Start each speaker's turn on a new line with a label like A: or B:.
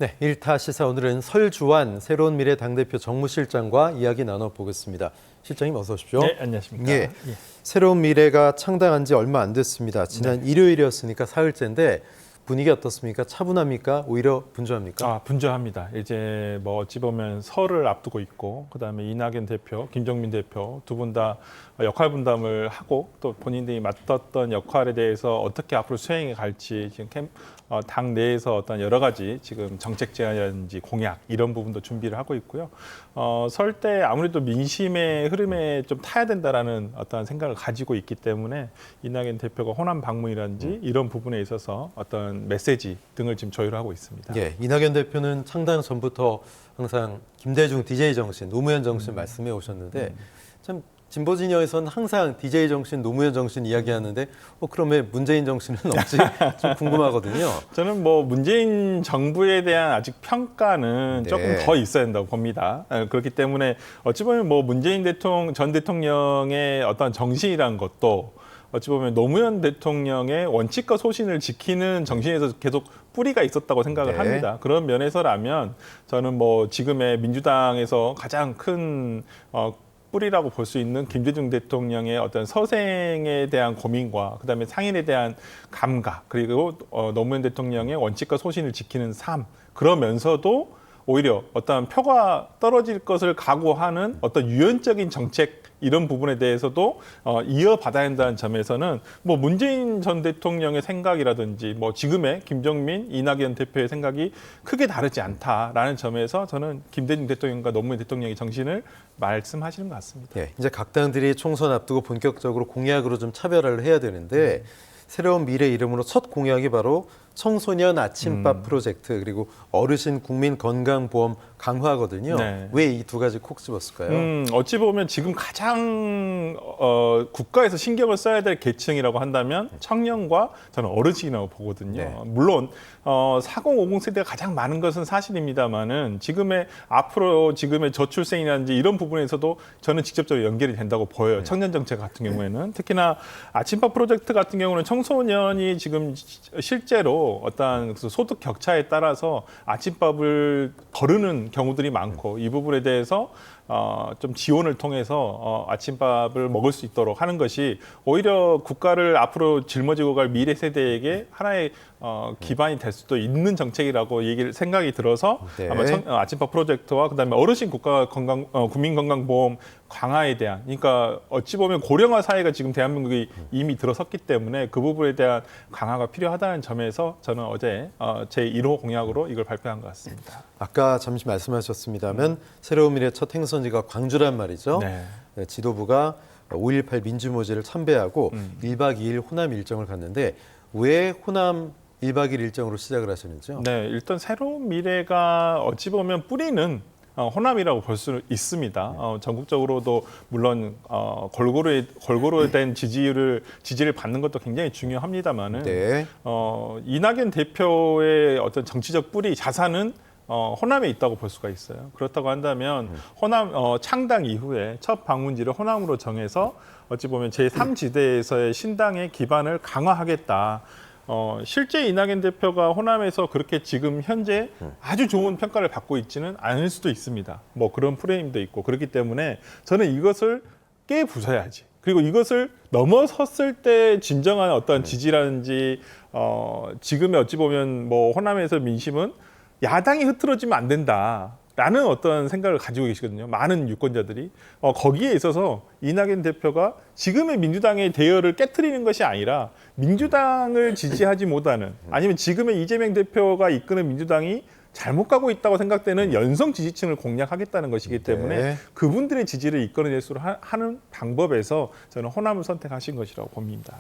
A: 네, 1타 시사 오늘은 설주환 새로운 미래 당대표 정무실장과 이야기 나눠보겠습니다. 실장님 어서 오십시오.
B: 네, 안녕하십니까.
A: 예, 새로운 미래가 창당한 지 얼마 안 됐습니다. 지난 일요일이었으니까 사흘째인데 분위기 어떻습니까? 차분합니까? 오히려 분주합니까?
B: 분주합니다. 이제 뭐 어찌 보면 설을 앞두고 있고 그다음에 이낙연 대표, 김종민 대표 두 분 다 역할 분담을 하고 또 본인들이 맡았던 역할에 대해서 어떻게 앞으로 수행해 갈지 지금 당 내에서 어떤 여러 가지 지금 정책 제안이라든지 공약 이런 부분도 준비를 하고 있고요. 설 때 아무래도 민심의 흐름에 좀 타야 된다라는 어떤 생각을 가지고 있기 때문에 이낙연 대표가 호남 방문이라든지 이런 부분에 있어서 어떤 메시지 등을 지금 조율하고 있습니다.
A: 예, 이낙연 대표는 창당 전부터 항상 김대중 DJ 정신, 노무현 정신 말씀해 오셨는데 참 진보 진영에서는 항상 DJ 정신, 노무현 정신 이야기하는데 그러면 문재인 정신은 없지? 좀 궁금하거든요.
B: 저는 뭐 문재인 정부에 대한 아직 평가는
A: 네.
B: 조금 더 있어야 된다고 봅니다. 그렇기 때문에 어찌 보면 뭐 문재인 전 대통령의 어떤 정신이란 것도 어찌 보면 노무현 대통령의 원칙과 소신을 지키는 정신에서 계속 뿌리가 있었다고 생각을 합니다. 그런 면에서라면 저는 뭐 지금의 민주당에서 가장 큰 뿌리라고 볼 수 있는 김대중 대통령의 어떤 서생에 대한 고민과 그다음에 상인에 대한 감각 그리고 노무현 대통령의 원칙과 소신을 지키는 삶 그러면서도 오히려 어떤 표가 떨어질 것을 각오하는 어떤 유연적인 정책 이런 부분에 대해서도 이어받아야 한다는 점에서는 뭐 문재인 전 대통령의 생각이라든지 뭐 지금의 김종민, 이낙연 대표의 생각이 크게 다르지 않다라는 점에서 저는 김대중 대통령과 노무현 대통령의 정신을 말씀하시는 것 같습니다.
A: 예, 이제 각 당들이 총선 앞두고 본격적으로 공약으로 좀 차별화를 해야 되는데 새로운 미래 이름으로 첫 공약이 바로 청소년 아침밥 프로젝트 그리고 어르신 국민 건강보험 강화거든요.
B: 네.
A: 왜 이 두 가지 콕 집었을까요?
B: 어찌 보면 지금 가장 국가에서 신경을 써야 될 계층이라고 한다면 청년과 저는 어르신이라고 보거든요.
A: 네.
B: 물론 4050 세대가 가장 많은 것은 사실입니다만은 앞으로 지금의 저출생이라든지 이런 부분에서도 저는 직접적으로 연결이 된다고 보여요. 청년 정책 같은 경우에는 특히나 아침밥 프로젝트 같은 경우는 청소년이 지금 실제로 어떤 소득 격차에 따라서 아침밥을 거르는 경우들이 많고 이 부분에 대해서 좀 지원을 통해서 아침밥을 먹을 수 있도록 하는 것이 오히려 국가를 앞으로 짊어지고 갈 미래 세대에게 하나의 기반이 될 수도 있는 정책이라고 생각이 들어서
A: 네.
B: 아마 아침밥 프로젝트와 그다음에 어르신 국민건강보험 강화에 대한 그러니까 어찌 보면 고령화 사회가 지금 대한민국이 이미 들어섰기 때문에 그 부분에 대한 강화가 필요하다는 점에서 저는 어제 제 1호 공약으로 이걸 발표한 것 같습니다.
A: 아까 잠시 말씀하셨습니다만 새로운 미래 첫 행선지가 광주란 말이죠.
B: 네.
A: 지도부가 5.18 민주모지를 참배하고 1박 2일 호남 일정을 갔는데 왜 호남 1박 2일 일정으로 시작을 하셨는지요?
B: 네, 일단 새로운 미래가 어찌 보면 뿌리는 호남이라고 볼 수 있습니다. 전국적으로도 물론 골고루 된 지지를 받는 것도 굉장히 중요합니다만은
A: 네.
B: 이낙연 대표의 어떤 정치적 뿌리 자산은 호남에 있다고 볼 수가 있어요. 그렇다고 한다면 호남 창당 이후에 첫 방문지를 호남으로 정해서 어찌 보면 제3지대에서의 신당의 기반을 강화하겠다. 실제 이낙연 대표가 호남에서 그렇게 지금 현재 아주 좋은 평가를 받고 있지는 않을 수도 있습니다. 뭐 그런 프레임도 있고 그렇기 때문에 저는 이것을 깨부숴야지. 그리고 이것을 넘어섰을 때 진정한 어떤 지지라든지 지금의 어찌 보면 뭐 호남에서 민심은 야당이 흐트러지면 안 된다라는 어떤 생각을 가지고 계시거든요. 많은 유권자들이 거기에 있어서 이낙연 대표가 지금의 민주당의 대열을 깨트리는 것이 아니라 민주당을 지지하지 못하는 아니면 지금의 이재명 대표가 이끄는 민주당이 잘못 가고 있다고 생각되는 연성 지지층을 공략하겠다는 것이기 때문에
A: 네.
B: 그분들의 지지를 이끌어낼 수 하는 방법에서 저는 호남을 선택하신 것이라고 봅니다.